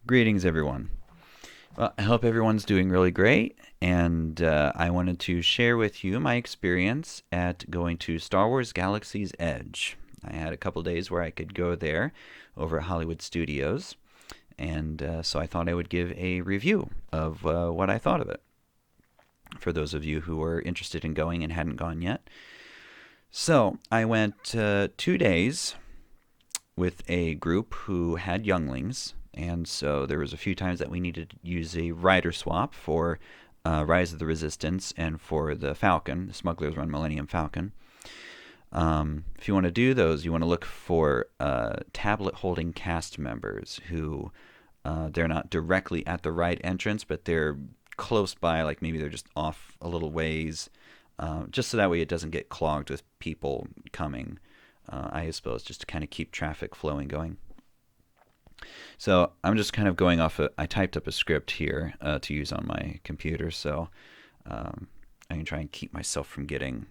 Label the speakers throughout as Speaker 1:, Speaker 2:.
Speaker 1: Greetings, everyone. Well, I hope everyone's doing really great, and I wanted to share with you my experience at going to Star Wars Galaxy's Edge. I had a couple days where I could go there over at Hollywood Studios, and so I thought I would give a review of what I thought of it for those of you who were interested in going and hadn't gone yet. So I went 2 days with a group who had younglings, and so there was a few times that we needed to use a rider swap for Rise of the Resistance and for the Falcon, the Smuggler's Run Millennium Falcon. If you want to do those, you want to look for tablet-holding cast members who they're not directly at the ride entrance, but they're close by, like maybe they're just off a little ways, just so that way it doesn't get clogged with people coming. I suppose, just to kind of keep traffic flowing going. So I'm just kind of going off. I typed up a script here to use on my computer, so um, I can try and keep myself from getting.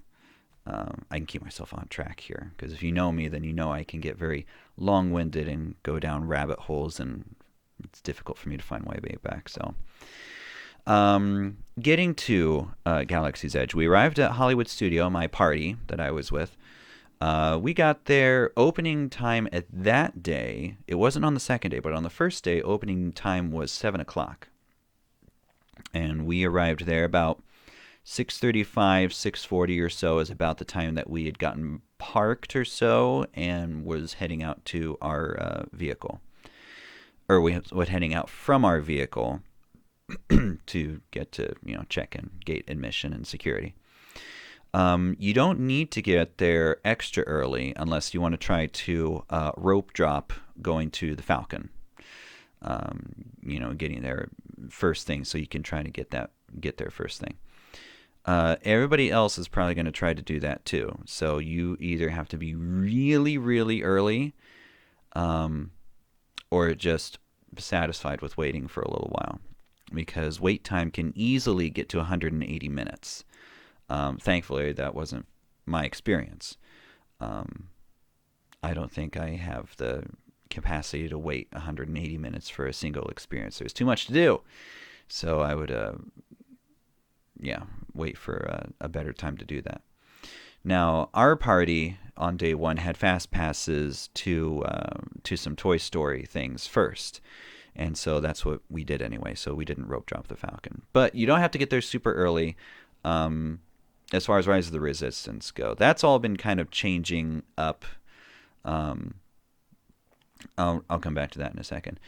Speaker 1: I can keep myself on track here because if you know me, then you know I can get very long-winded and go down rabbit holes, and it's difficult for me to find my way back. So, getting to Galaxy's Edge, we arrived at Hollywood Studio, my party that I was with. We got there opening time at that day. It wasn't on the second day, but on the first day, opening time was 7 o'clock. And we arrived there about 6:35, 6:40 or so is about the time that we had gotten parked or so and was heading out to our vehicle. Or we were heading out from our vehicle to get to, check in, gate admission, and security. You don't need to get there extra early unless you want to try to rope drop going to the Falcon. Getting there first thing so you can try to get there first thing. Everybody else is probably going to try to do that too. So you either have to be really, really early, or just satisfied with waiting for a little while, because wait time can easily get to 180 minutes. Thankfully, that wasn't my experience. I don't think I have the capacity to wait 180 minutes for a single experience. There's too much to do. So I would, wait for a better time to do that. Now, our party on day one had fast passes to some Toy Story things first. And so that's what we did anyway. So we didn't rope drop the Falcon. But you don't have to get there super early. As far as Rise of the Resistance go, that's all been kind of changing up. I'll come back to that in a second.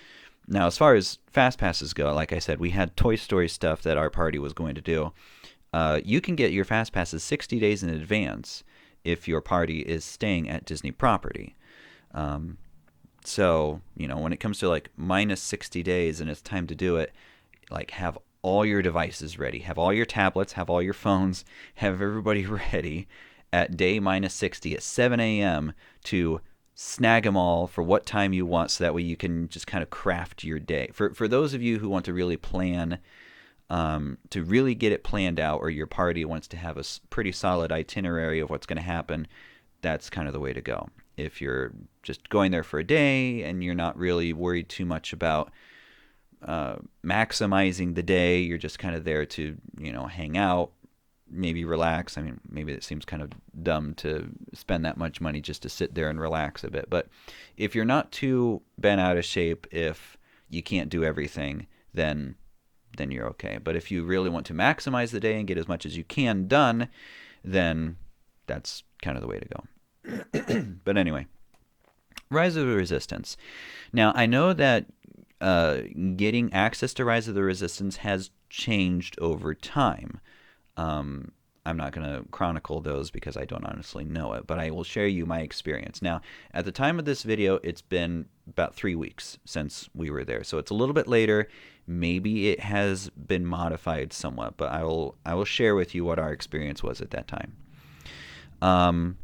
Speaker 1: Now, as far as fast passes go, like I said, we had Toy Story stuff that our party was going to do. You can get your fast passes 60 days in advance if your party is staying at Disney property. So, when it comes to like minus 60 days and it's time to do it, like have all your devices ready. Have all your tablets, have all your phones, have everybody ready at day minus 60 at 7 a.m. to snag them all for what time you want, so that way you can just kind of craft your day. For those of you who want to really plan, to really get it planned out, or your party wants to have a pretty solid itinerary of what's going to happen, that's kind of the way to go. If you're just going there for a day and you're not really worried too much about maximizing the day, you're just kind of there to, hang out, maybe relax. I mean, maybe it seems kind of dumb to spend that much money just to sit there and relax a bit. But if you're not too bent out of shape, if you can't do everything, then you're okay. But if you really want to maximize the day and get as much as you can done, then that's kind of the way to go. But anyway, Rise of the Resistance. Now, I know that getting access to Rise of the Resistance has changed over time. I'm not going to chronicle those because I don't honestly know it, but I will share you my experience. Now, at the time of this video, it's been about 3 weeks since we were there, so it's a little bit later. Maybe it has been modified somewhat, but I will share with you what our experience was at that time.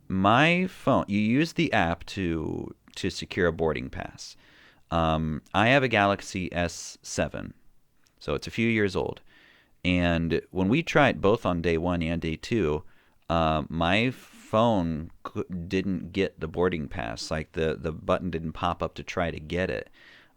Speaker 1: My phone, you use the app to secure a boarding pass. I have a Galaxy S7, so it's a few years old. And when we tried both on day one and day two, my phone didn't get the boarding pass. Like the button didn't pop up to try to get it.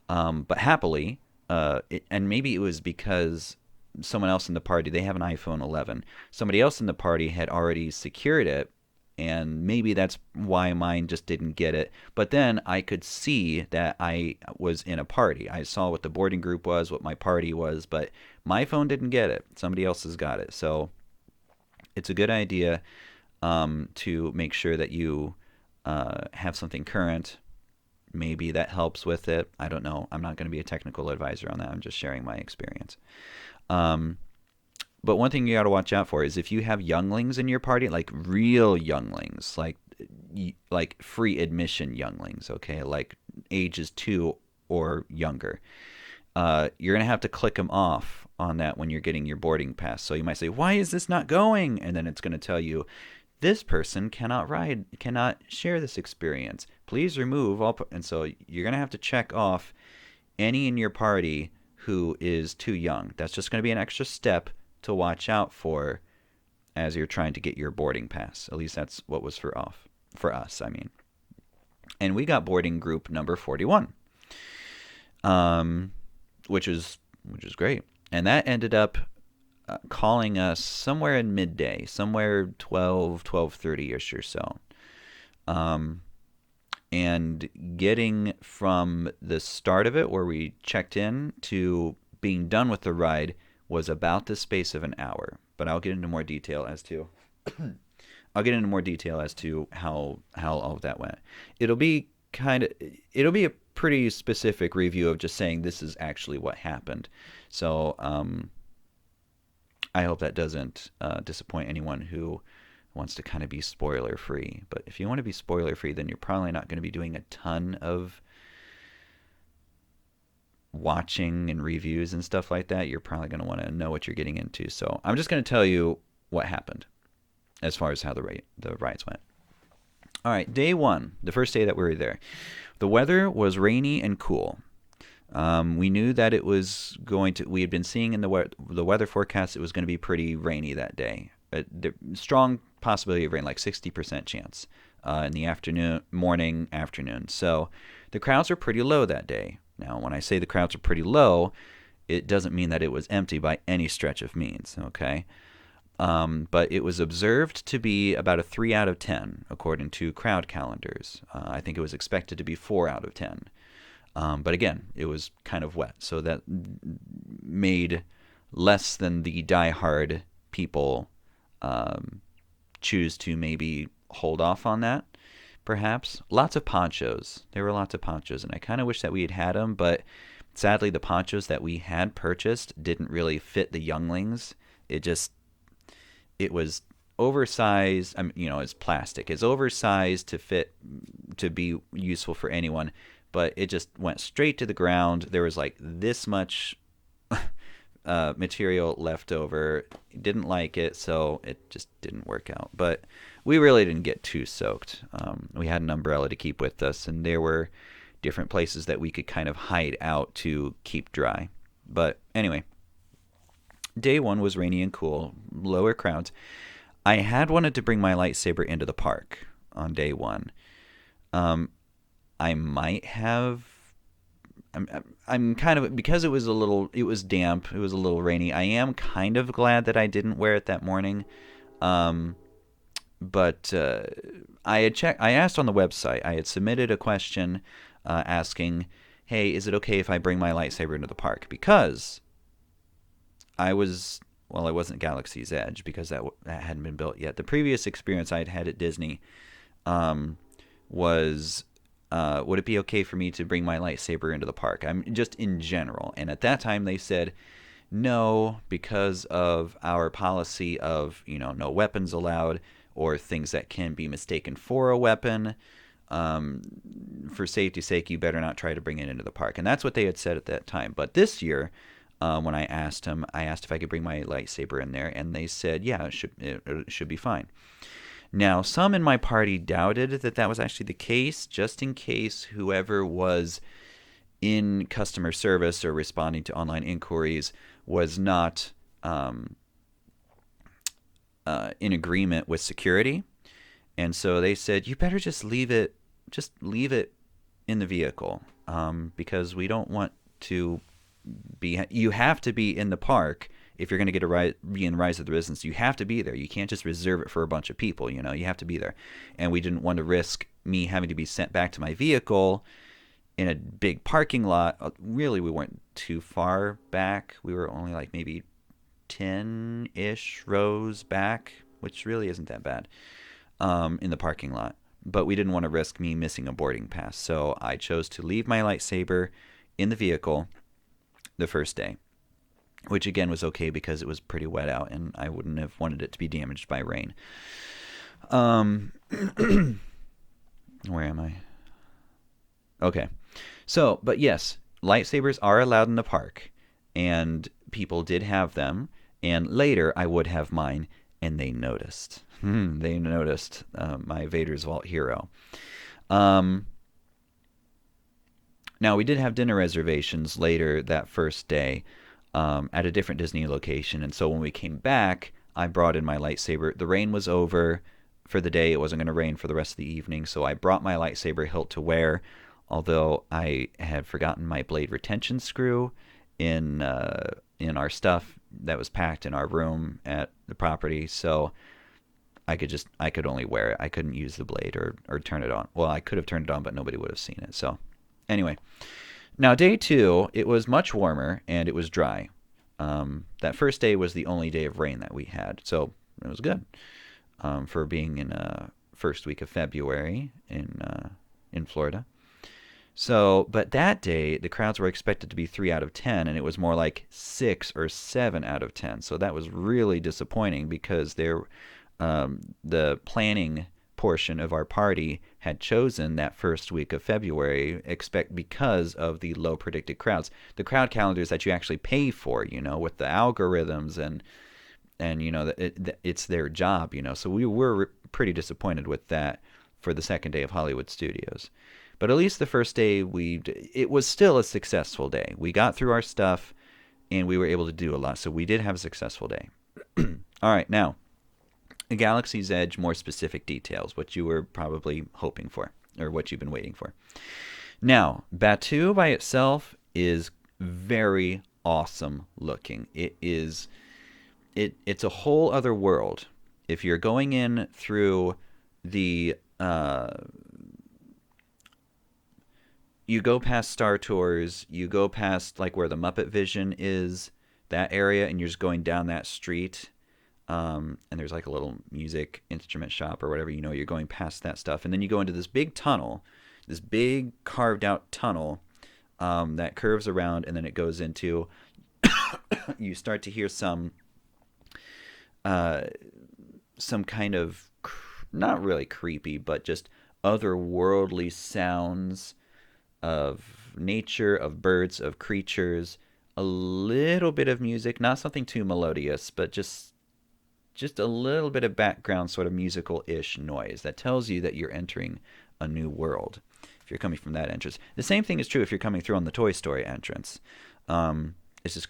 Speaker 1: But happily, and maybe it was because someone else in the party, they have an iPhone 11. Somebody else in the party had already secured it, and maybe that's why mine just didn't get it. But then I could see that I was in a party. I saw what the boarding group was, what my party was, but my phone didn't get it. Somebody else has got it. So it's a good idea to make sure that you have something current. Maybe that helps with it. I don't know. I'm not going to be a technical advisor on that. I'm just sharing my experience. Um, but one thing you got to watch out for is if you have younglings in your party, like real younglings, like free admission younglings, okay, like ages 2 or younger. You're gonna have to click them off on that when you're getting your boarding pass. So you might say, "Why is this not going?" And then it's gonna tell you, "This person cannot share this experience. Please remove all." And so you're gonna have to check off any in your party who is too young. That's just gonna be an extra step to watch out for as you're trying to get your boarding pass. At least that's what was for us. I mean, and we got boarding group number 41, um, which is great, and that ended up calling us somewhere in midday, somewhere 12:30 ish or so. Um, and getting from the start of it, where we checked in, to being done with the ride was about the space of an hour. But I'll get into more detail as to how all of that went. It'll be it'll be a pretty specific review of just saying this is actually what happened. So I hope that doesn't disappoint anyone who wants to kind of be spoiler free. But if you want to be spoiler free, then you're probably not going to be doing a ton of watching and reviews and stuff like that. You're probably going to want to know what you're getting into. So I'm just going to tell you what happened as far as how the rides went. All right, day 1, the first day that we were there. The weather was rainy and cool. We knew that it was going to. We had been seeing in the weather forecast it was going to be pretty rainy that day. Strong possibility of rain, like 60% chance in the morning, afternoon. So the crowds were pretty low that day. Now, when I say the crowds are pretty low, it doesn't mean that it was empty by any stretch of means. Okay. But it was observed to be about a 3 out of 10 according to crowd calendars. I think it was expected to be 4 out of 10. But again, it was kind of wet, so that made less than the diehard people choose to maybe hold off on that, perhaps. Lots of ponchos. There were lots of ponchos, and I kind of wish that we had them, but sadly the ponchos that we had purchased didn't really fit the younglings. It was oversized. It's plastic. It's oversized to fit, to be useful for anyone, but it just went straight to the ground. There was like this much material left over. Didn't like it, so it just didn't work out. But we really didn't get too soaked. We had an umbrella to keep with us, and there were different places that we could kind of hide out to keep dry. But anyway, day 1 was rainy and cool, lower crowds. I had wanted to bring my lightsaber into the park on day 1. I might have. I'm kind of, because it was damp, it was a little rainy. I am kind of glad that I didn't wear it that morning. But I asked on the website. I had submitted a question asking, "Hey, is it okay if I bring my lightsaber into the park?" Because I wasn't Galaxy's Edge because that hadn't been built yet. The previous experience I'd had at Disney was, would it be okay for me to bring my lightsaber into the park? I'm just in general. And at that time they said no, because of our policy of, no weapons allowed or things that can be mistaken for a weapon. For safety's sake, you better not try to bring it into the park. And that's what they had said at that time. But this year, when I asked if I could bring my lightsaber in there, and they said, yeah, it should be fine. Now, some in my party doubted that was actually the case, just in case whoever was in customer service or responding to online inquiries was not in agreement with security. And so they said, you better just leave it in the vehicle. because we don't want to be. You have to be in the park if you're going to get be in Rise of the Resistance. You have to be there. You can't just reserve it for a bunch of people. You have to be there. And we didn't want to risk me having to be sent back to my vehicle in a big parking lot. Really, we weren't too far back. We were only like maybe 10-ish rows back, which really isn't that bad, in the parking lot. But we didn't want to risk me missing a boarding pass. So I chose to leave my lightsaber in the vehicle the first day, which again was okay because it was pretty wet out and I wouldn't have wanted it to be damaged by rain. Where am I? Okay. So, but yes, lightsabers are allowed in the park, and people did have them, and later I would have mine, and they noticed. They noticed my Vader's Vault hero. Now, we did have dinner reservations later that first day at a different Disney location, and so when we came back, I brought in my lightsaber. The rain was over for the day. It wasn't going to rain for the rest of the evening, so I brought my lightsaber hilt to wear, although I had forgotten my blade retention screw in our stuff that was packed in our room at the property, so I could only wear it. I couldn't use the blade or turn it on. Well, I could have turned it on, but nobody would have seen it. So anyway, now day 2, it was much warmer and it was dry. That first day was the only day of rain that we had, so it was good for being in first week of February in Florida. So, but that day, the crowds were expected to be 3 out of 10, and it was more like 6 or 7 out of 10. So that was really disappointing because the planning portion of our party had chosen that first week of February because of the low predicted crowds. The crowd calendars that you actually pay for, with the algorithms and it's their job, So we were pretty disappointed with that for the second day of Hollywood Studios. But at least the first day, it was still a successful day. We got through our stuff, and we were able to do a lot. So we did have a successful day. All right, now, Galaxy's Edge, more specific details, what you were probably hoping for, or what you've been waiting for. Now, Batuu by itself is very awesome looking. It's a whole other world. If you're going in through the... you go past Star Tours, you go past like where the Muppet Vision is, that area, and you're just going down that street, and there's like a little music instrument shop or whatever, you're going past that stuff, and then you go into this big tunnel, this big carved out tunnel that curves around, and then it goes into, you start to hear some kind of, not really creepy, but just otherworldly sounds of nature, of birds, of creatures, a little bit of music, not something too melodious, but just a little bit of background sort of musical-ish noise that tells you that you're entering a new world if you're coming from that entrance. The same thing is true if you're coming through on the Toy Story entrance. It's just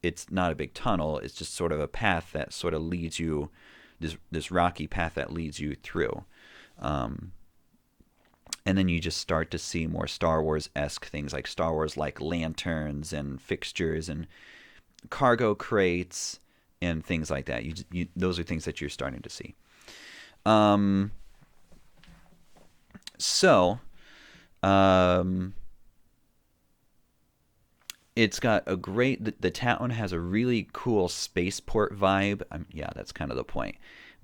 Speaker 1: it's not a big tunnel, it's just sort of a path that sort of leads you, this rocky path that leads you through. And then you just start to see more Star Wars-esque things, like Star Wars-like lanterns and fixtures and cargo crates and things like that. Those are things that you're starting to see. It's got a great... The town has a really cool spaceport vibe. Yeah, that's kind of the point.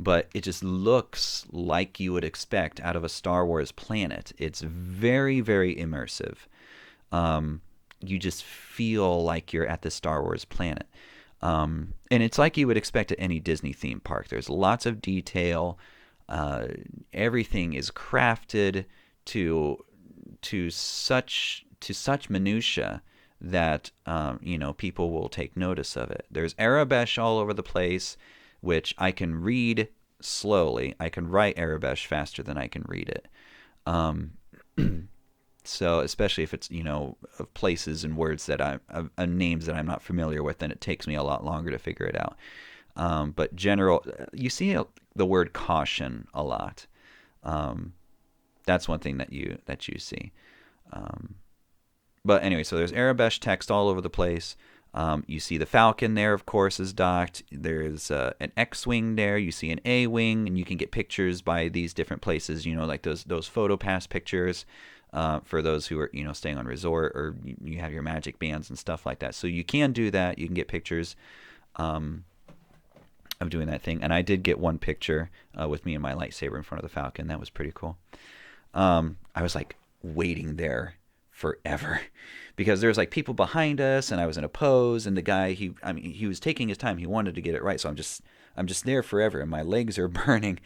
Speaker 1: But it just looks like you would expect out of a Star Wars planet. It's very, very immersive. You just feel like you're at the Star Wars planet. And it's like you would expect at any Disney theme park. There's lots of detail. Everything is crafted to such minutia that people will take notice of it. There's Arabesh all over the place, which I can read slowly. I can write Arabesh faster than I can read it. So especially if it's, of places and words that names that I'm not familiar with, then it takes me a lot longer to figure it out. But you see the word caution a lot. That's one thing that you see. But anyway, so there's Arabesh text all over the place. You see the Falcon there, of course, is docked. There's an X-wing there. You see an A-wing, and you can get pictures by these different places. Like those PhotoPass pictures for those who are staying on resort, or you have your magic bands and stuff like that. So you can do that. You can get pictures of doing that thing. And I did get one picture with me and my lightsaber in front of the Falcon. That was pretty cool. I was like waiting there forever because there's like people behind us, and I was in a pose, and the guy he was taking his time. He wanted to get it right, so I'm just there forever, and my legs are burning.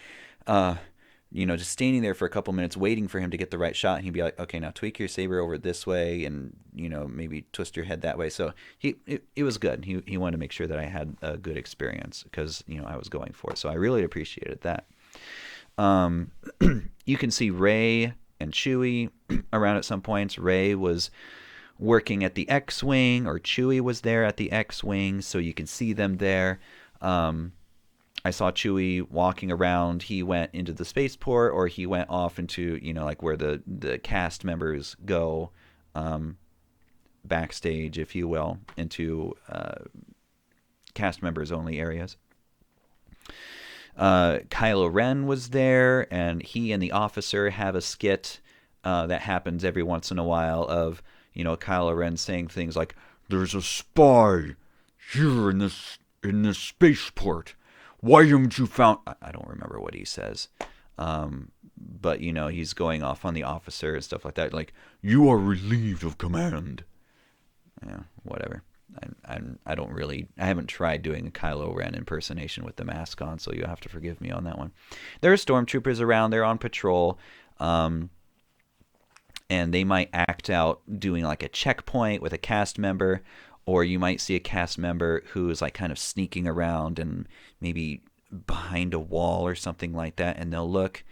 Speaker 1: Just standing there for a couple minutes waiting for him to get the right shot, and he'd be like, okay, now tweak your saber over this way, and maybe twist your head that way. So it was good. He wanted to make sure that I had a good experience because I was going for it. So I really appreciated that. You can see Rey and Chewie around at some points. Rey was working at the X-wing, or Chewie was there at the X-wing, so you can see them there. I saw Chewie walking around. He went into the spaceport, or he went off into like where the cast members go, backstage, if you will, into cast members only areas. Kylo Ren was there, and he and the officer have a skit that happens every once in a while of Kylo Ren saying things like, "There's a spy here in this spaceport. Why haven't you found?" I don't remember what he says, but he's going off on the officer and stuff like that. Like, "You are relieved of command." Yeah, whatever. I don't really. I haven't tried doing a Kylo Ren impersonation with the mask on, so you have to forgive me on that one. There are stormtroopers around. They're on patrol, and they might act out doing like a checkpoint with a cast member, or you might see a cast member who is like kind of sneaking around and maybe behind a wall or something like that, and they'll look,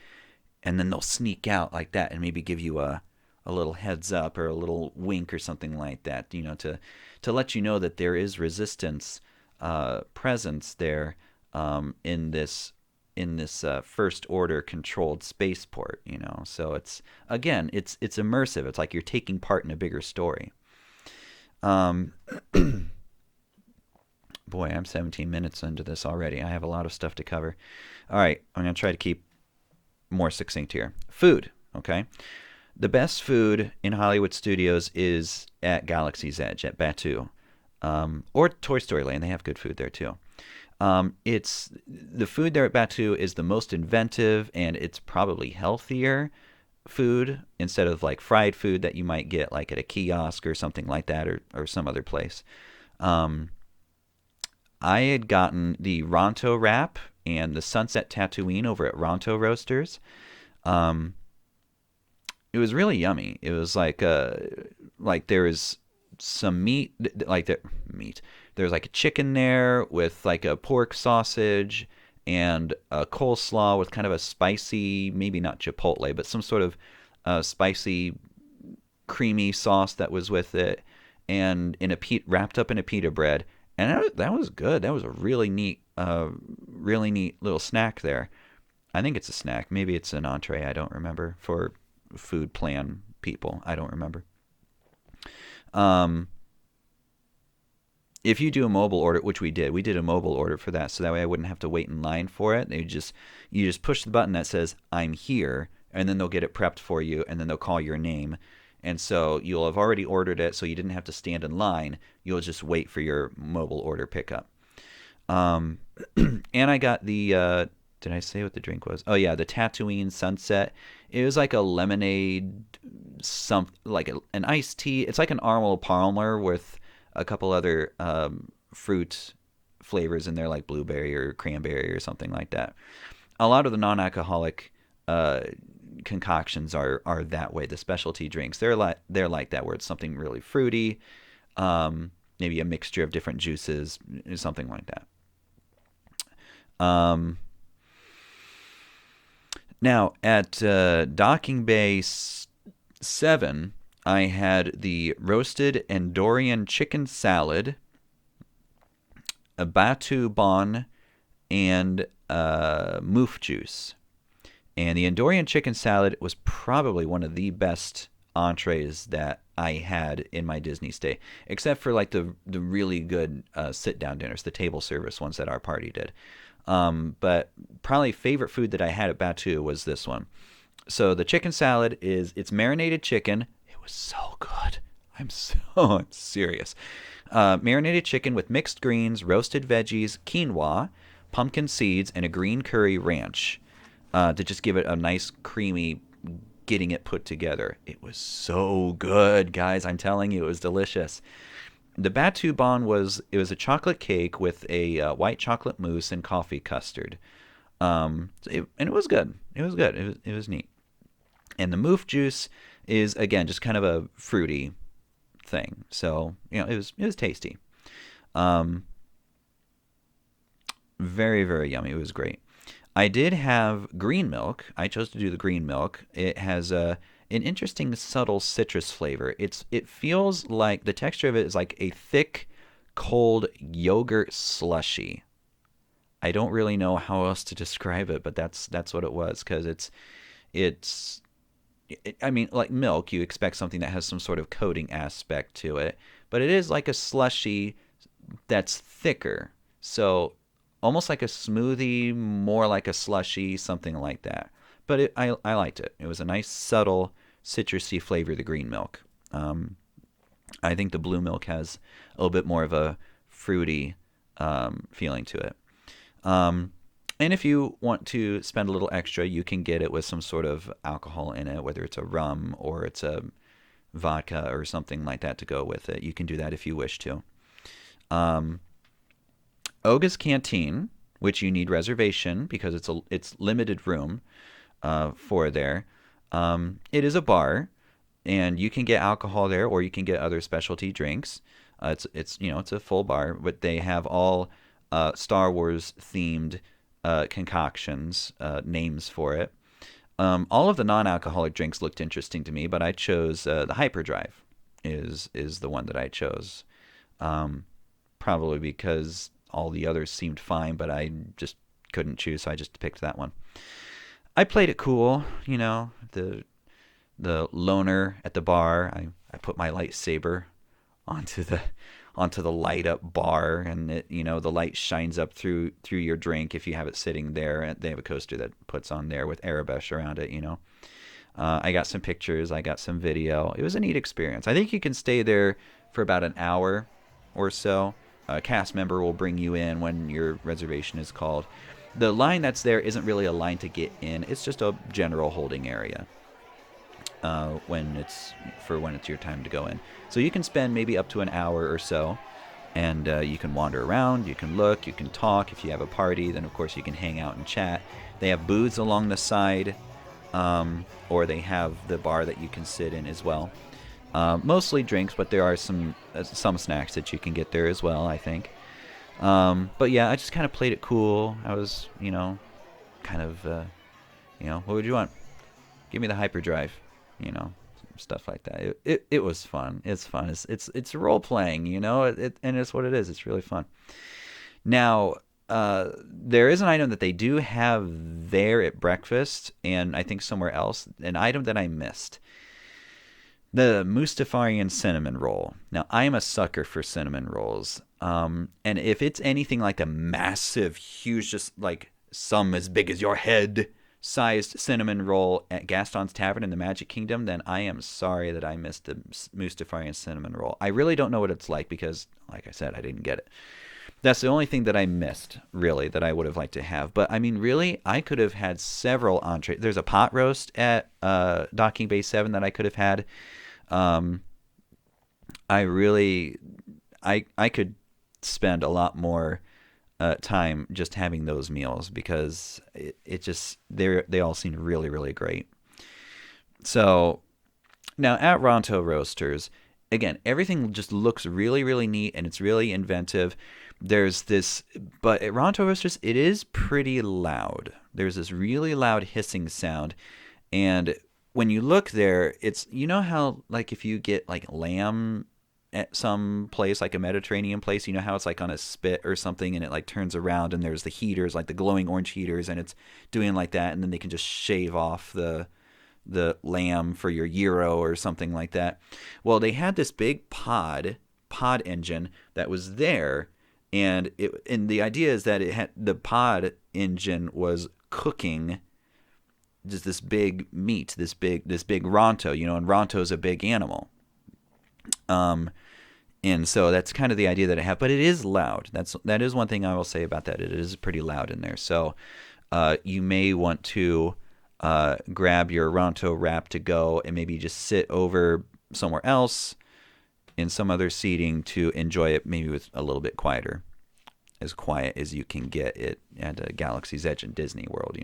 Speaker 1: and then they'll sneak out like that and maybe give you a little heads up or a little wink or something like that, to let you know that there is resistance presence there in this First Order controlled spaceport. So it's immersive. It's like you're taking part in a bigger story. Boy, I'm 17 minutes into this already. I have a lot of stuff to cover. All right, I'm going to try to keep more succinct here. Food, okay? The best food in Hollywood Studios is at Galaxy's Edge, at Batuu. Or Toy Story Land. They have good food there, too. It's the food there at Batuu is the most inventive, and it's probably healthier food instead of like fried food that you might get like at a kiosk or something like that, or some other place. I had gotten the Ronto wrap and the Sunset Tatooine over at Ronto Roasters. It was really yummy. It was like there was some meat, There's like a chicken there with like a pork sausage and a coleslaw with kind of a spicy, maybe not chipotle, but some sort of spicy, creamy sauce that was with it, and wrapped up in a pita bread. And that was good. That was a really neat little snack there. I think it's a snack. Maybe it's an entree. I don't remember. For food plan people, I don't remember. If you do a mobile order, which we did a mobile order for that, so that way I wouldn't have to wait in line for it. You just push the button that says "I'm here," and then they'll get it prepped for you, and then they'll call your name. And so you'll have already ordered it, so you didn't have to stand in line. You'll just wait for your mobile order pickup. And I got the, did I say what the drink was? Oh yeah, the Tatooine Sunset. It was like a lemonade, an iced tea. It's like an Arnold Palmer with a couple other fruit flavors in there, like blueberry or cranberry or something like that. A lot of the non-alcoholic concoctions are that way. The specialty drinks, they're like that, where it's something really fruity, maybe a mixture of different juices, something like that. Now at Docking Bay 7, I had the roasted Andorian chicken salad, a Batuu bon, and moof juice. And the Andorian chicken salad was probably one of the best entrees that I had in my Disney stay, except for like the really good sit down dinners, the table service ones that our party did. But probably favorite food that I had at Batu was this one. So the chicken salad it's marinated chicken. It was so good. I'm serious. Marinated chicken with mixed greens, roasted veggies, quinoa, pumpkin seeds, and a green curry ranch to just give it a nice creamy getting it put together. It was so good, guys. I'm telling you, it was delicious. The Batu Bon was a chocolate cake with a white chocolate mousse and coffee custard. And it was good. It was good. It was neat. And the moof juice is again just kind of a fruity thing. So it was tasty. Um, Very very yummy. It was great. I did have green milk. I chose to do the green milk. It has an interesting subtle citrus flavor. It feels like the texture of it is like a thick, cold yogurt slushy. I don't really know how else to describe it, but that's what it was because it's I mean, like milk, you expect something that has some sort of coating aspect to it, but it is like a slushy that's thicker. So almost like a smoothie, more like a slushy, something like that. But I liked it. It was a nice, subtle, citrusy flavor, the green milk. Um, I think the blue milk has a little bit more of a fruity feeling to it. Um, and if you want to spend a little extra, you can get it with some sort of alcohol in it, whether it's a rum or it's a vodka or something like that to go with it. You can do that if you wish to. Um, Oga's Canteen, which you need reservation because it's limited room for there. It is a bar, and you can get alcohol there, or you can get other specialty drinks. It's a full bar, but they have all Star Wars themed concoctions, names for it. All of the non-alcoholic drinks looked interesting to me, but I chose the Hyperdrive. Is the one that I chose. Um, Probably because all the others seemed fine, but I just couldn't choose, so I just picked that one. I played it cool, the loner at the bar. I put my lightsaber onto the onto the light up bar, and the light shines up through your drink if you have it sitting there. And they have a coaster that puts on there with Arabesh around it. I got some pictures, I got some video. It was a neat experience. I think you can stay there for about an hour or so. A cast member will bring you in when your reservation is called. The line that's there isn't really a line to get in. It's just a general holding area when it's your time to go in. So you can spend maybe up to an hour or so, and you can wander around. You can look. You can talk. If you have a party, then of course you can hang out and chat. They have booths along the side, or they have the bar that you can sit in as well. Mostly drinks, but there are some snacks that you can get there as well, I think. But yeah, I just kind of played it cool. I was, kind of, what would you want? Give me the hyperdrive, stuff like that. It was fun. It's fun. It's role playing, and it's what it is. It's really fun. Now, there is an item that they do have there at breakfast, and I think somewhere else, an item that I missed. The Mustafarian cinnamon roll. Now, I am a sucker for cinnamon rolls. And if it's anything like a massive, huge, just like some as big as your head sized cinnamon roll at Gaston's Tavern in the Magic Kingdom, then I am sorry that I missed the Mustafarian cinnamon roll. I really don't know what it's like because, like I said, I didn't get it. That's the only thing that I missed, really, that I would have liked to have. But, I mean, really, I could have had several entrees. There's a pot roast at Docking Bay 7 that I could have had. Um, I really, I could spend a lot more time just having those meals because it just they all seemed really really great. So now at Ronto Roasters, again, everything just looks really really neat and it's really inventive. There's this, but at Ronto Roasters, it is pretty loud. There's this really loud hissing sound, and when you look there, it's how like if you get like lamb at some place like a Mediterranean place, how it's like on a spit or something and it like turns around and there's the heaters like the glowing orange heaters and it's doing like that and then they can just shave off the lamb for your gyro or something like that. Well, they had this big pod engine that was there, and the idea is that the pod engine was cooking just this big meat, this big Ronto, and Ronto is a big animal. And so that's kind of the idea that I have, but it is loud. That is one thing I will say about that. It is pretty loud in there. So you may want to grab your Ronto wrap to go and maybe just sit over somewhere else in some other seating to enjoy it, maybe with a little bit quieter, as quiet as you can get it at Galaxy's Edge in Disney World,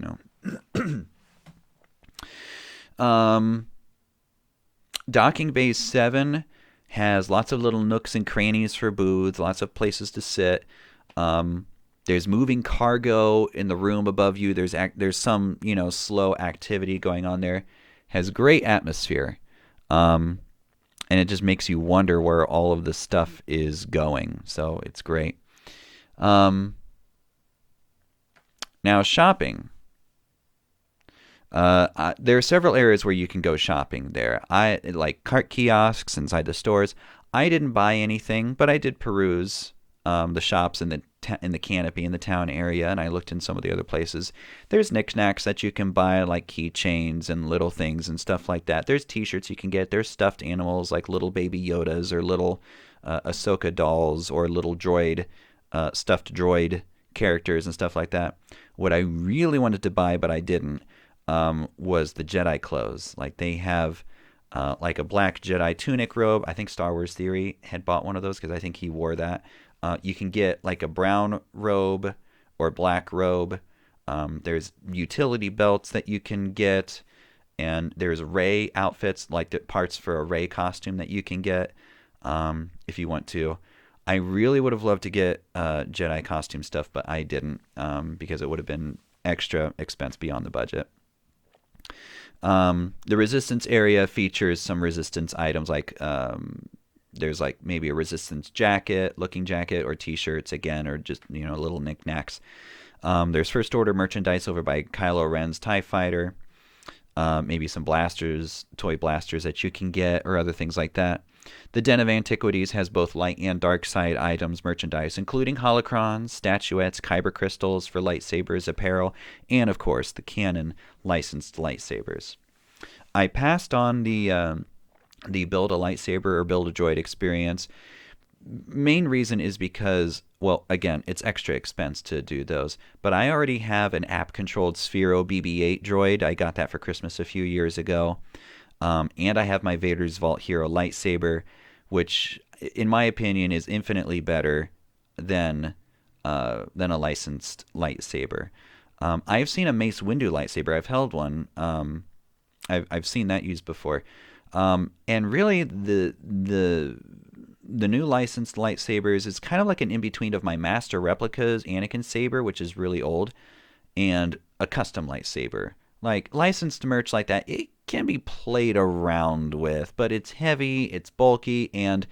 Speaker 1: Docking Bay 7 has lots of little nooks and crannies for booths, lots of places to sit. There's moving cargo in the room above you. There's some slow activity going on there. Has great atmosphere, and it just makes you wonder where all of the stuff is going. So it's great. Now shopping. There are several areas where you can go shopping there. I like cart kiosks inside the stores. I didn't buy anything, but I did peruse the shops in the canopy in the town area, and I looked in some of the other places. There's knickknacks that you can buy, like keychains and little things and stuff like that. There's T-shirts you can get. There's stuffed animals like little baby Yodas or little Ahsoka dolls or little stuffed droid characters and stuff like that. What I really wanted to buy, but I didn't, was the Jedi clothes. Like they have like a black Jedi tunic robe. I think Star Wars Theory had bought one of those because I think he wore that. You can get like a brown robe or black robe. There's utility belts that you can get, and there's Rey outfits, like the parts for a Rey costume that you can get if you want to. I really would have loved to get Jedi costume stuff, but I didn't because it would have been extra expense beyond the budget. The Resistance area features some Resistance items like there's like maybe a Resistance looking jacket or T-shirts again, or just little knickknacks. There's First Order merchandise over by Kylo Ren's TIE Fighter. Maybe some toy blasters that you can get, or other things like that. The Den of Antiquities has both light and dark side items merchandise, including holocrons, statuettes, kyber crystals for lightsabers, apparel, and of course the canon licensed lightsabers. I passed on the build a lightsaber or build a droid experience. Main reason is because, well, again, it's extra expense to do those, but I already have an app-controlled Sphero BB-8 droid. I got that for Christmas a few years ago. And I have my Vader's Vault Hero lightsaber, which, in my opinion, is infinitely better than a licensed lightsaber. I've seen a Mace Windu lightsaber. I've held one. I've seen that used before. And really, the new licensed lightsabers is kind of like an in-between of my Master Replica's Anakin saber, which is really old, and a custom lightsaber. Like, licensed merch like that, it can be played around with, but it's heavy, it's bulky, and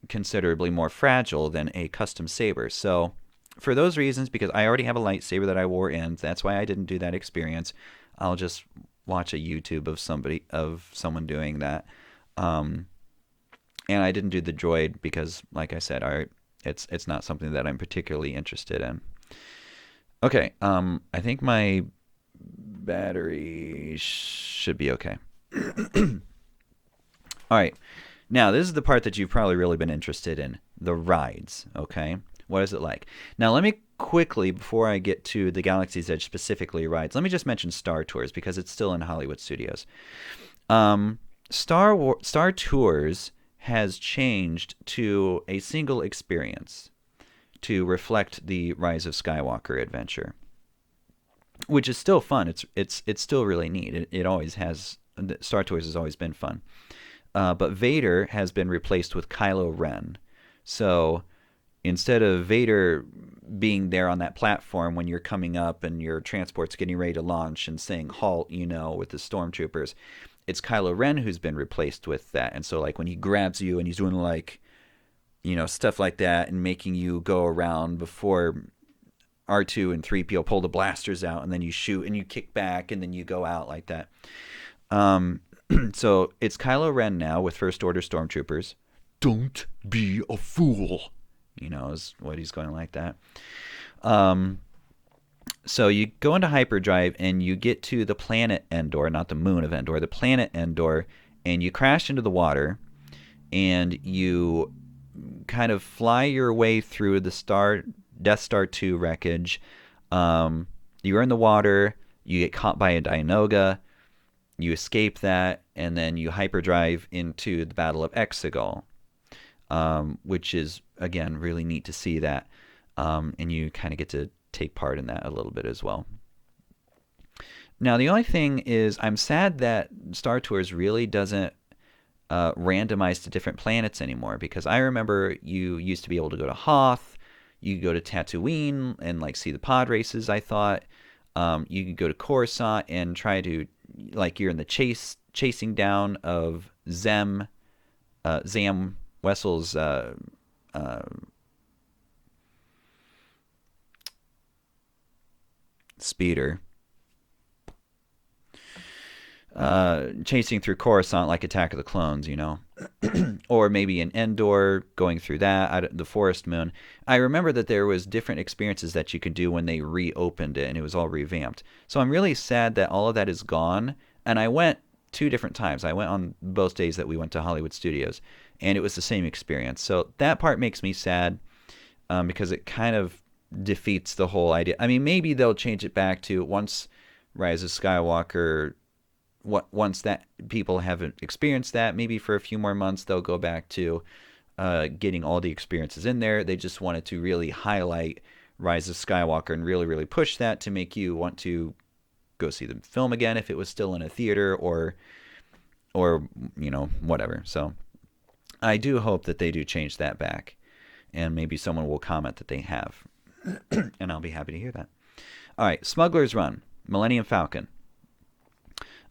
Speaker 1: considerably more fragile than a custom saber. So, for those reasons, because I already have a lightsaber that I wore in, that's why I didn't do that experience. I'll just watch a YouTube of someone doing that. And I didn't do the droid because, like I said, it's not something that I'm particularly interested in. Okay, I think my battery should be okay. All right, now this is the part that you've probably really been interested in, the rides. Okay, what is it like? Now let me quickly, before I get to the Galaxy's Edge specifically rides, let me just mention Star Tours because it's still in Hollywood Studios. Star Tours has changed to a single experience to reflect the Rise of Skywalker adventure, which is still fun. It's still really neat. It always has. Star Tours has always been fun. But Vader has been replaced with Kylo Ren. So instead of Vader being there on that platform when you're coming up and your transport's getting ready to launch and saying halt, with the stormtroopers, it's Kylo Ren who's been replaced with that. And so like when he grabs you and he's doing like, stuff like that and making you go around before R2 and 3PO pull the blasters out, and then you shoot and you kick back and then you go out like that. Um, so it's Kylo Ren now with First Order stormtroopers. Don't be a fool, is what he's going like that. Um, so you go into hyperdrive and you get to the planet Endor, not the moon of Endor, the planet Endor, and you crash into the water, and you kind of fly your way through the Death Star 2 wreckage. You're in the water, you get caught by a Dianoga, you escape that, and then you hyperdrive into the Battle of Exegol, which is, again, really neat to see that. And you kind of get to take part in that a little bit as well. Now, the only thing is, I'm sad that Star Tours really doesn't randomize to different planets anymore, because I remember you used to be able to go to Hoth, you could go to Tatooine and like see the pod races. I thought you could go to Coruscant and try to, like, you're in the chasing down of Zam Wessel's speeder, chasing through Coruscant like Attack of the Clones, or maybe in Endor, going through that, the Forest Moon. I remember that there was different experiences that you could do when they reopened it, and it was all revamped. So I'm really sad that all of that is gone, and I went 2 different times. I went on both days that we went to Hollywood Studios, and it was the same experience. So that part makes me sad, because it kind of defeats the whole idea. I mean, maybe they'll change it back to once Rise of Skywalker, once that people haven't experienced that, maybe for a few more months they'll go back to getting all the experiences in there. They just wanted to really highlight Rise of Skywalker and really, really push that to make you want to go see the film again if it was still in a theater or whatever. So I do hope that they do change that back, and maybe someone will comment that they have, and I'll be happy to hear that. All right, Smuggler's Run, Millennium Falcon.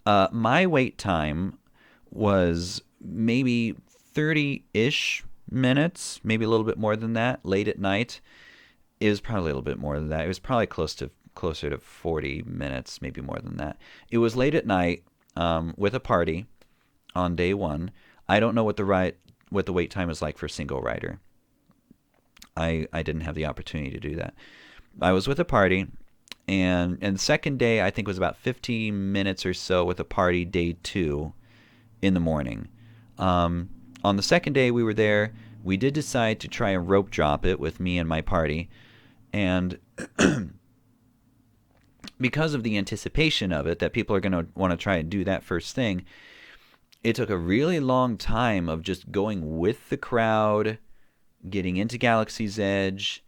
Speaker 1: My wait time was maybe 30-ish minutes, maybe a little bit more than that, late at night. It was probably a little bit more than that. It was probably closer to 40 minutes, maybe more than that. It was late at night, with a party on day 1. I don't know what the wait time is like for single rider. I didn't have the opportunity to do that. I was with a party. And the second day, I think, was about 15 minutes or so with a party, day 2, in the morning. On the second day we were there, we did decide to try and rope drop it with me and my party. And because of the anticipation of it, that people are going to want to try and do that first thing, it took a really long time of just going with the crowd, getting into Galaxy's Edge,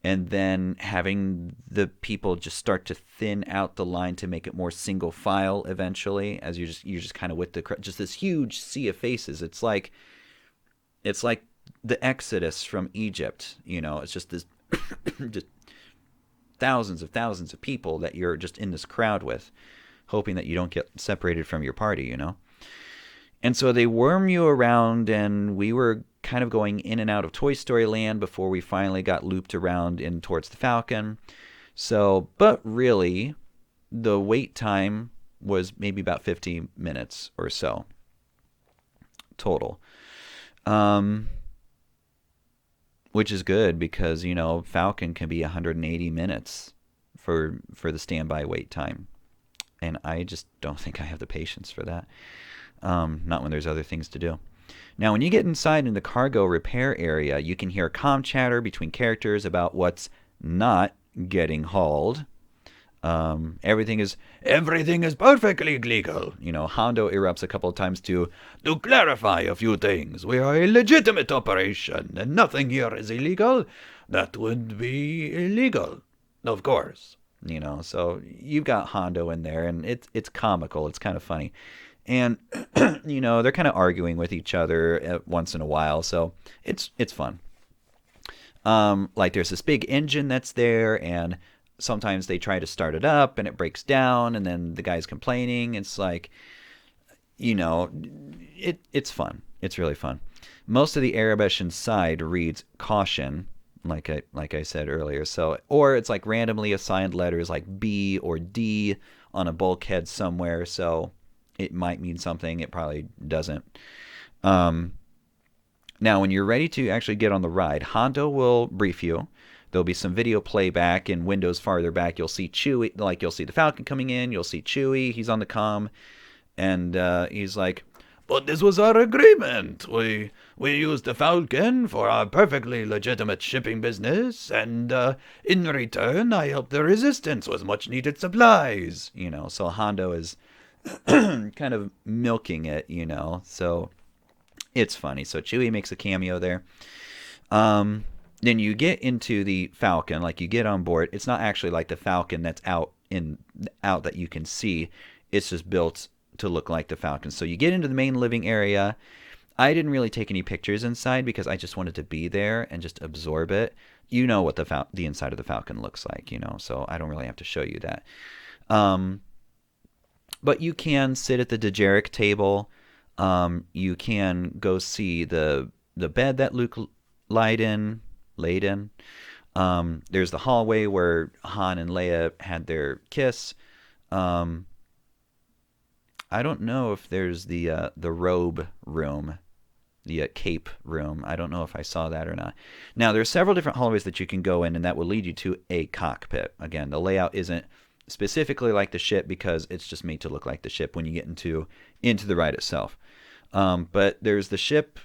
Speaker 1: and then having the people just start to thin out the line to make it more single file eventually, as you're just kind of with the crowd, just this huge sea of faces. It's like the Exodus from Egypt. It's just this just thousands of people that you're just in this crowd with, hoping that you don't get separated from your party. And so they worm you around, and we were kind of going in and out of Toy Story Land before we finally got looped around in towards the Falcon. So, but really, the wait time was maybe about 50 minutes or so total. Which is good because, Falcon can be 180 minutes for the standby wait time. And I just don't think I have the patience for that. Not when there's other things to do. Now, when you get inside in the cargo repair area, you can hear comm chatter between characters about what's not getting hauled. Everything is perfectly legal. Hondo erupts a couple of times to clarify a few things. We are a legitimate operation, and nothing here is illegal. That would be illegal, of course. So you've got Hondo in there, and it's comical. It's kind of funny. And, they're kind of arguing with each other once in a while, so it's fun. Like, there's this big engine that's there, and sometimes they try to start it up, and it breaks down, and then the guy's complaining. It's like, it's fun. It's really fun. Most of the Aurebesh inside reads caution, like I said earlier. So, or it's like randomly assigned letters like B or D on a bulkhead somewhere, so It might mean something. It probably doesn't. Um, Now, when you're ready to actually get on the ride, Hondo will brief you. There'll be some video playback in windows farther back. You'll see Chewie, like you'll see the Falcon coming in. You'll see Chewie. He's on the comm, and he's like, "But this was our agreement. We used the Falcon for our perfectly legitimate shipping business, and in return, I helped the Resistance with much needed supplies." So Hondo is kind of milking it. So it's funny. So Chewie makes a cameo there. Then you get into the Falcon, like you get on board. It's not actually like the Falcon that's out that you can see. It's just built to look like the Falcon. So you get into the main living area. I didn't really take any pictures inside because I just wanted to be there and just absorb it. You know what the inside of the Falcon looks like, so I don't really have to show you that. But you can sit at the Dejeric table. You can go see the bed that Luke laid in. There's the hallway where Han and Leia had their kiss. I don't know if there's the robe room, the cape room. I don't know if I saw that or not. Now, there's several different hallways that you can go in, and that will lead you to a cockpit. Again, the layout isn't specifically like the ship because it's just made to look like the ship when you get into the ride itself. But there's the ship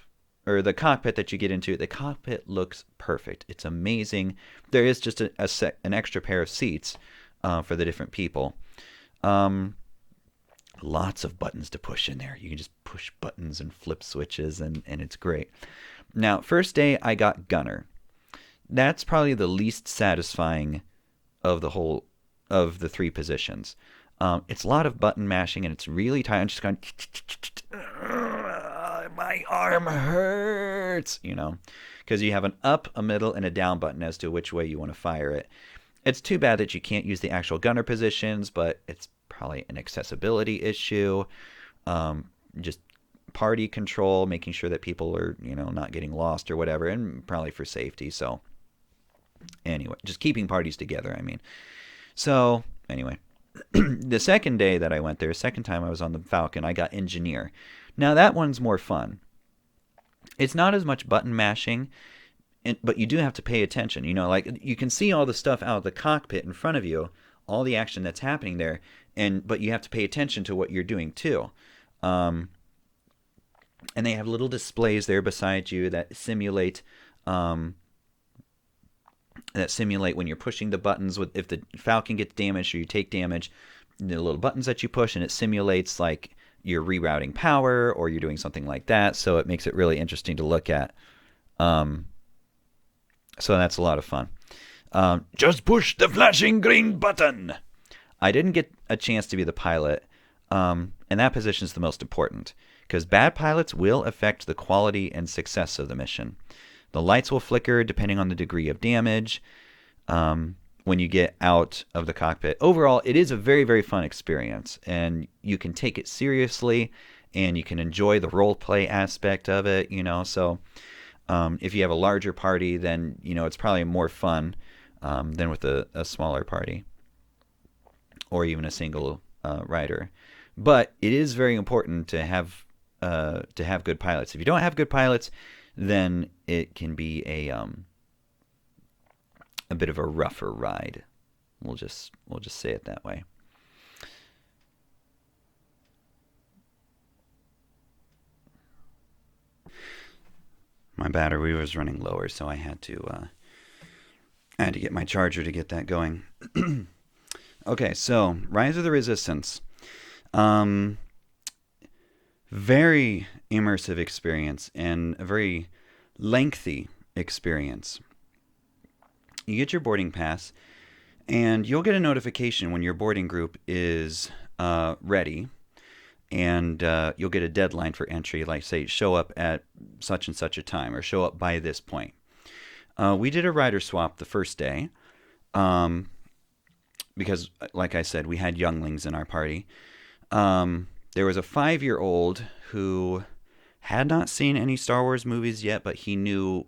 Speaker 1: or the cockpit that you get into. The cockpit looks perfect. It's amazing. There is just an extra pair of seats for the different people. Lots of buttons to push in there. You can just push buttons and flip switches, and it's great. Now, first day I got Gunner. That's probably the least satisfying of the three positions. It's a lot of button mashing, and it's really tight. I'm just going, my arm hurts, because you have an up, a middle, and a down button as to which way you want to fire it. It's too bad that you can't use the actual gunner positions, but it's probably an accessibility issue. Just party control, making sure that people are, not getting lost or whatever, and probably for safety. So anyway, just keeping parties together, I mean. So anyway, the second day that I went there, second time I was on the Falcon, I got Engineer. Now that one's more fun. It's not as much button mashing, but you do have to pay attention. Like you can see all the stuff out of the cockpit in front of you, all the action that's happening there, but you have to pay attention to what you're doing too. And they have little displays there beside you that simulate when you're pushing the buttons. If the Falcon gets damaged or you take damage, the little buttons that you push, and it simulates like you're rerouting power or you're doing something like that. So it makes it really interesting to look at. So that's a lot of fun. Just push the flashing green button. I didn't get a chance to be the pilot, and that position is the most important because bad pilots will affect the quality and success of the mission. The lights will flicker depending on the degree of damage when you get out of the cockpit. Overall, it is a very, very fun experience, and you can take it seriously, and you can enjoy the role play aspect of it. So if you have a larger party, then it's probably more fun than with a smaller party or even a single rider. But it is very important to have good pilots. If you don't have good pilots, then it can be a bit of a rougher ride. We'll just say it that way. My battery was running lower, so I had to get my charger to get that going. Okay, so Rise of the Resistance. Very immersive experience and a very lengthy experience. You get your boarding pass, and you'll get a notification when your boarding group is ready, and you'll get a deadline for entry, like say show up at such and such a time or show up by this point. We did a rider swap the first day because, like I said, we had younglings in our party. There was a 5-year-old who had not seen any Star Wars movies yet, but he knew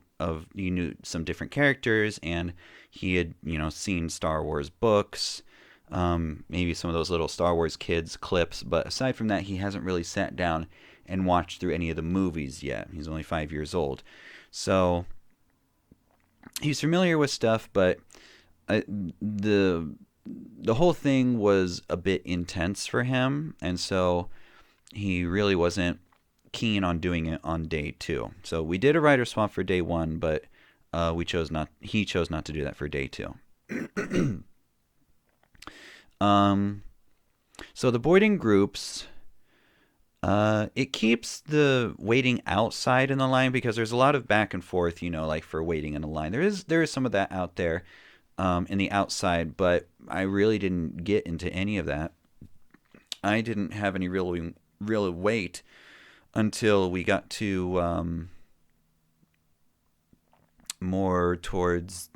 Speaker 1: some different characters, and he had seen Star Wars books. maybe some of those little Star Wars Kids clips. But aside from that, he hasn't really sat down and watched through any of the movies yet. He's only 5 years old. So he's familiar with stuff, but the whole thing was a bit intense for him, and so he really wasn't keen on doing it on day two. So we did a rider swap for day one, but we chose not. He chose not to do that for day two. So the boarding groups, it keeps the waiting outside in the line because there's a lot of back and forth, like for waiting in a line. There is some of that out there, in the outside, but I really didn't get into any of that. I didn't have any real wait until we got to more towards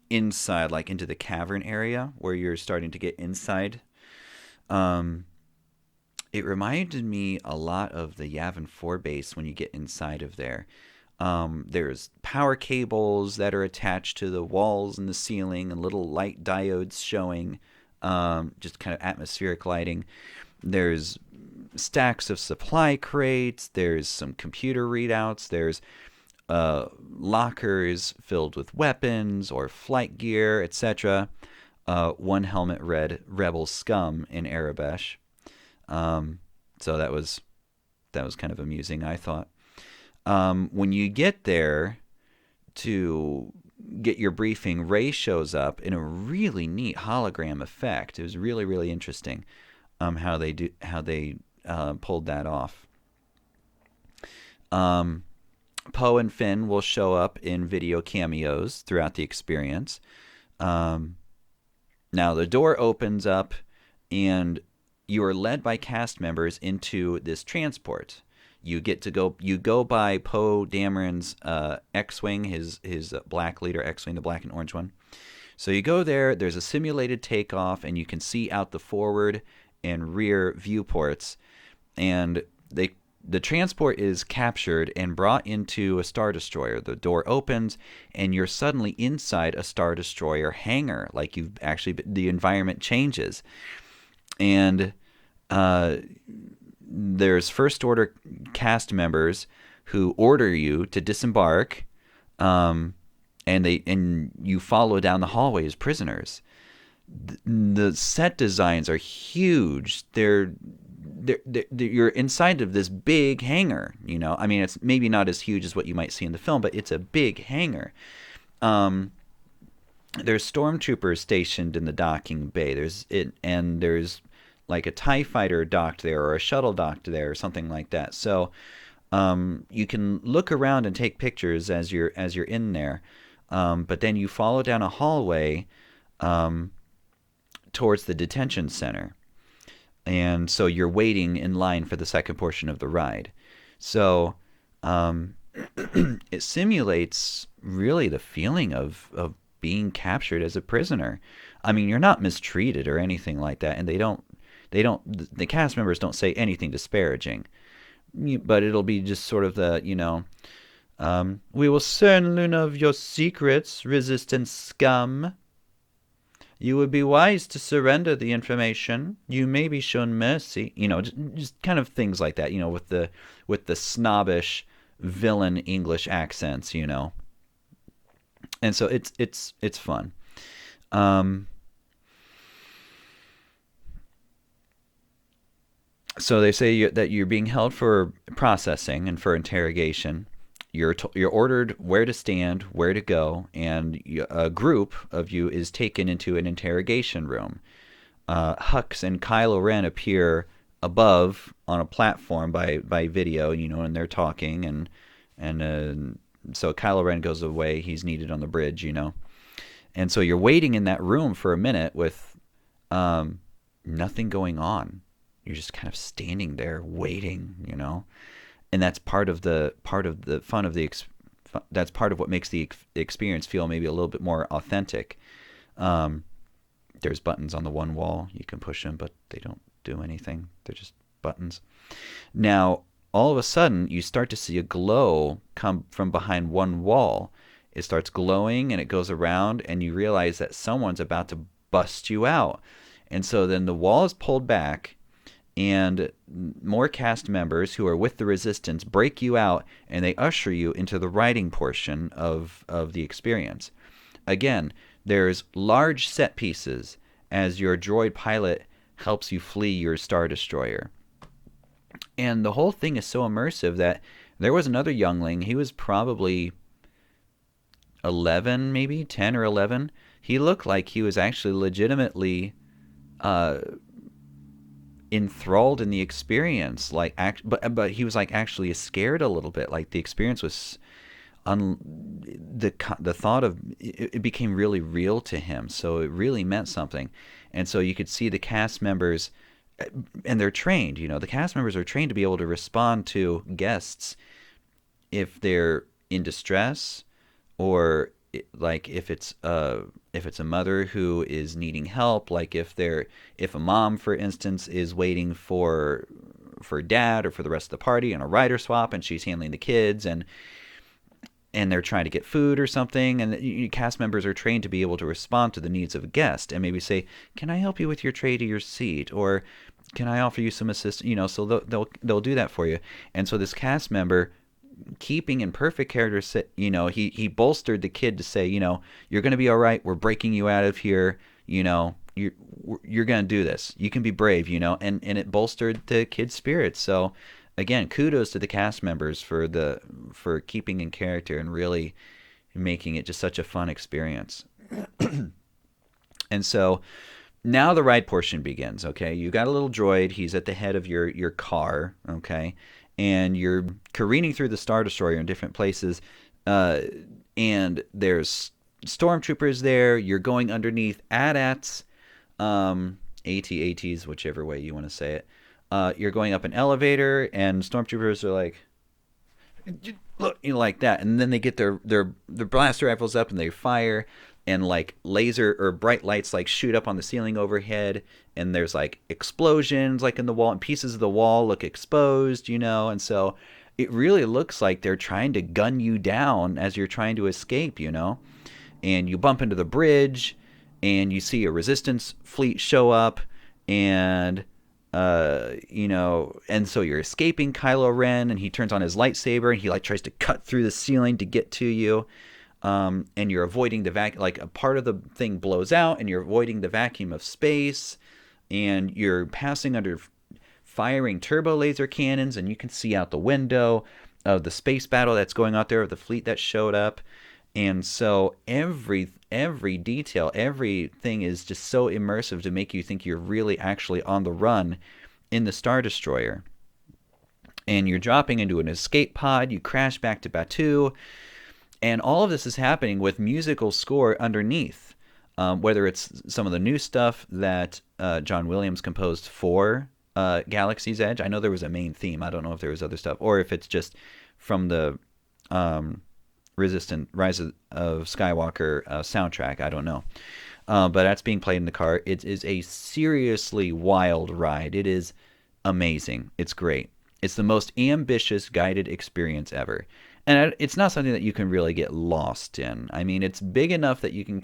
Speaker 1: inside, like into the cavern area where you're starting to get inside. Um, it reminded me a lot of the Yavin 4 base when you get inside of there. There's power cables that are attached to the walls and the ceiling, and little light diodes showing, just kind of atmospheric lighting. There's stacks of supply crates. There's some computer readouts. There's lockers filled with weapons or flight gear, etc. One helmet read "Rebel Scum" in Arabesh. So that was kind of amusing, I thought. When you get there to get your briefing, Ray shows up in a really neat hologram effect. It was really, really interesting, how they pulled that off. Poe and Finn will show up in video cameos throughout the experience. Now the door opens up, and you are led by cast members into this transport. You go by Poe Dameron's X-Wing, his black leader X-Wing, the black and orange one. So you go there, there's a simulated takeoff, and you can see out the forward and rear viewports. And the transport is captured and brought into a Star Destroyer. The door opens, and you're suddenly inside a Star Destroyer hangar. Like the environment changes. And there's First Order cast members who order you to disembark, and you follow down the hallway as prisoners. The set designs are huge. You're inside of this big hangar. I mean, it's maybe not as huge as what you might see in the film, but it's a big hangar. There's stormtroopers stationed in the docking bay. There's like a TIE fighter docked there, or a shuttle docked there, or something like that. So you can look around and take pictures as you're in there, but then you follow down a hallway towards the detention center, and so you're waiting in line for the second portion of the ride. So it simulates really the feeling of being captured as a prisoner. I mean, you're not mistreated or anything like that, and the cast members don't say anything disparaging, but it'll be just sort of we will soon learn of your secrets, resistance scum. You would be wise to surrender the information. You may be shown mercy. Just kind of things like that, with the snobbish villain English accents, And so it's fun. So they say that you're being held for processing and for interrogation. You're ordered where to stand, where to go, and a group of you is taken into an interrogation room. Hux and Kylo Ren appear above on a platform by video, and they're talking, and so Kylo Ren goes away. He's needed on the bridge, and so you're waiting in that room for a minute with nothing going on. You're just kind of standing there waiting, and that's part of the fun of that's part of what makes the experience feel maybe a little bit more authentic. There's buttons on the one wall. You can push them, but they don't do anything. They're just buttons. Now, all of a sudden, you start to see a glow come from behind one wall. It starts glowing, and it goes around, and you realize that someone's about to bust you out. And so then the wall is pulled back, and more cast members who are with the resistance break you out, and they usher you into the riding portion of the experience. Again, there's large set pieces as your droid pilot helps you flee your Star Destroyer. And the whole thing is so immersive that there was another youngling. He was probably 11, maybe 10 or 11. He looked like he was actually legitimately uh, enthralled in the experience, like but he was like actually scared a little bit. Like the experience was the thought of it became really real to him, so it really meant something. And so you could see the cast members, and they're trained, the cast members are trained to be able to respond to guests if they're in distress, or like if it's a mother who is needing help, like if a mom, for instance, is waiting for dad or for the rest of the party in a rider swap, and she's handling the kids, and they're trying to get food or something, and cast members are trained to be able to respond to the needs of a guest and maybe say, "Can I help you with your tray to your seat?" or "Can I offer you some assistance?" So they'll do that for you. And so this cast member, keeping in perfect character, he bolstered the kid to say, "You're going to be all right. We're breaking you out of here. You're going to do this. You can be brave." And it bolstered the kid's spirits. So again, kudos to the cast members for keeping in character and really making it just such a fun experience. And so now the ride portion begins. Okay, you got a little droid. He's at the head of your car. Okay, and you're careening through the Star Destroyer in different places, and there's stormtroopers there. You're going underneath AT-ATs, AT-ATs, whichever way you want to say it. You're going up an elevator, and stormtroopers are like, look, like that, and then they get their blaster rifles up and they fire, and like laser or bright lights like shoot up on the ceiling overhead, and there's like explosions like in the wall, and pieces of the wall look exposed, and so it really looks like they're trying to gun you down as you're trying to escape, and you bump into the bridge, and you see a resistance fleet show up, and and so you're escaping Kylo Ren, and he turns on his lightsaber, and he like tries to cut through the ceiling to get to you, and you're avoiding the vacuum. Like a part of the thing blows out, and you're avoiding the vacuum of space, and you're passing under firing turbo laser cannons, and you can see out the window of the space battle that's going out there, of the fleet that showed up. And so every detail, everything is just so immersive to make you think you're really actually on the run in the Star Destroyer. And you're dropping into an escape pod, you crash back to Batuu, and all of this is happening with musical score underneath. Whether it's some of the new stuff that John Williams composed for Galaxy's Edge. I know there was a main theme. I don't know if there was other stuff, or if it's just from the Rise of Skywalker soundtrack. I don't know. But that's being played in the car. It is a seriously wild ride. It is amazing. It's great. It's the most ambitious guided experience ever. And it's not something that you can really get lost in. I mean, it's big enough that you can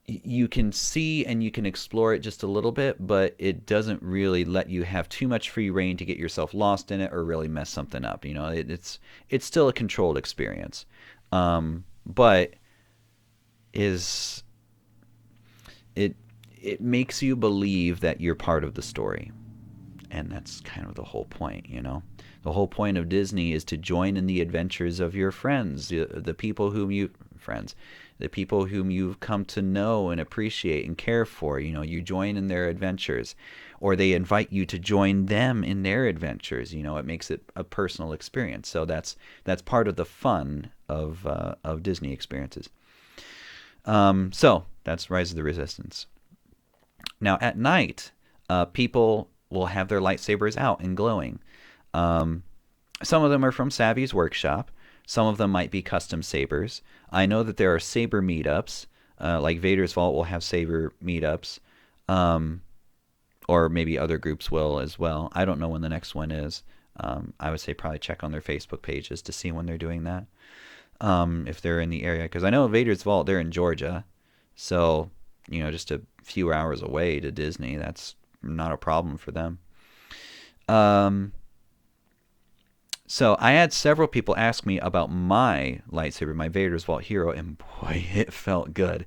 Speaker 1: you can see and you can explore it just a little bit, but it doesn't really let you have too much free reign to get yourself lost in it or really mess something up. It's still a controlled experience, but it makes you believe that you're part of the story, and that's kind of the whole point. The whole point of Disney is to join in the adventures of your friends, the people whom you've come to know and appreciate and care for. You join in their adventures, or they invite you to join them in their adventures. It makes it a personal experience. So that's part of the fun of Disney experiences. So that's Rise of the Resistance. Now at night, people will have their lightsabers out and glowing. Some of them are from Savvy's workshop. Some of them might be custom sabers. I know that there are saber meetups, like Vader's Vault will have saber meetups, or maybe other groups will as well. I don't know when the next one is. I would say probably check on their Facebook pages to see when they're doing that, if they're in the area. Because I know Vader's Vault, they're in Georgia, so just to few hours away to Disney. That's not a problem for them. Um, so I had several people ask me about my lightsaber, my Vader's Vault Hero, and boy, it felt good.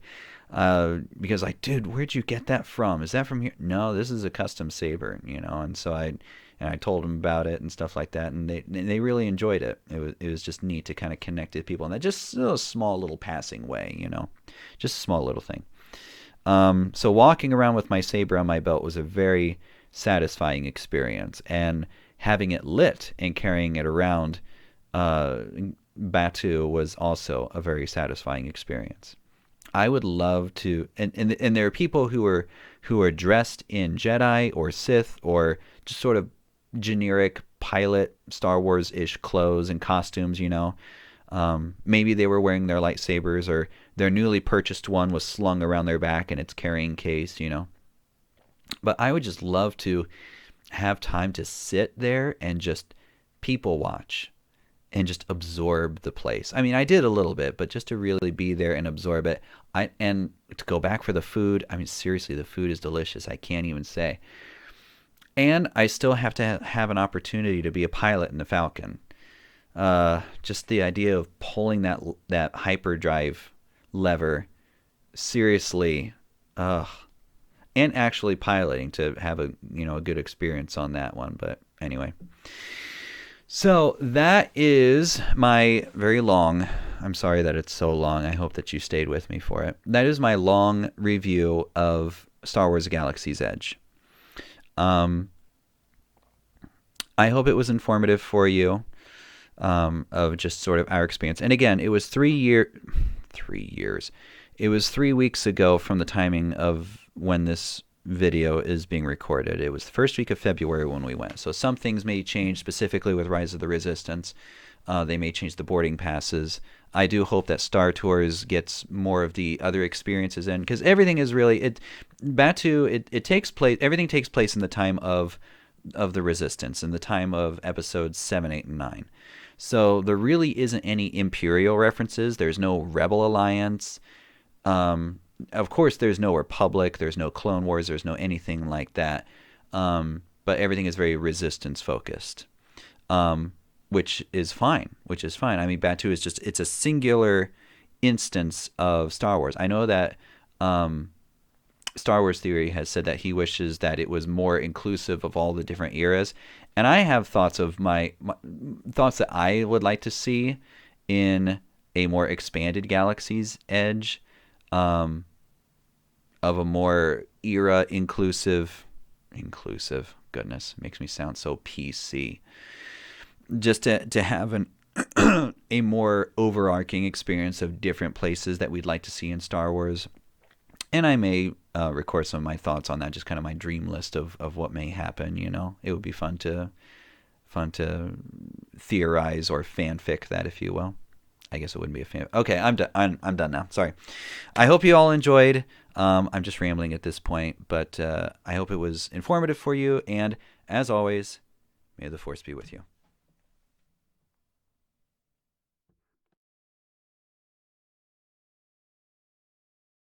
Speaker 1: Because like, dude, where'd you get that from? Is that from here? No, this is a custom saber, And so I told them about it and stuff like that, and they really enjoyed it. It was just neat to kind of connect to people in that just a small little passing way, just a small little thing. So walking around with my saber on my belt was a very satisfying experience, and having it lit and carrying it around Batuu was also a very satisfying experience. I would love to, and there are people who are dressed in Jedi or Sith or just sort of generic pilot Star Wars-ish clothes and costumes. Maybe they were wearing their lightsabers, or their newly purchased one was slung around their back in its carrying case. But I would just love to have time to sit there and just people watch and just absorb the place. I mean, I did a little bit, but just to really be there and absorb it. And to go back for the food. I mean, seriously, the food is delicious. I can't even say. And I still have to have an opportunity to be a pilot in the Falcon. Just the idea of pulling that hyperdrive lever, seriously, and actually piloting, to have a good experience on that one. But anyway, so that is my very long. I'm sorry that it's so long. I hope that you stayed with me for it. That is my long review of Star Wars Galaxy's Edge. I hope it was informative for you, of just sort of our experience. And again, it was 3 years. It was 3 weeks ago from the timing of when this video is being recorded. It was the first week of February when we went. So some things may change, specifically with Rise of the Resistance. They may change the boarding passes. I do hope that Star Tours gets more of the other experiences in, because everything is really Batuu. It takes place. Everything takes place in the time of the Resistance, in the time of episodes 7, 8, and 9. So there really isn't any Imperial references. There's no Rebel Alliance. Of course, there's no Republic. There's no Clone Wars. There's no anything like that. But everything is very Resistance focused. Which is fine. I mean, Batuu is it's a singular instance of Star Wars. I know that Star Wars Theory has said that he wishes that it was more inclusive of all the different eras. And I have thoughts of my thoughts that I would like to see in a more expanded Galaxy's Edge, of a more era inclusive, goodness, makes me sound so PC. Just to have a more overarching experience of different places that we'd like to see in Star Wars. And I may record some of my thoughts on that, just kind of my dream list of what may happen. It would be fun to theorize or fanfic that, if you will. I guess it wouldn't be a fan. Okay, I'm done. I'm done now. Sorry. I hope you all enjoyed. I'm just rambling at this point, but I hope it was informative for you. And as always, may the Force be with you.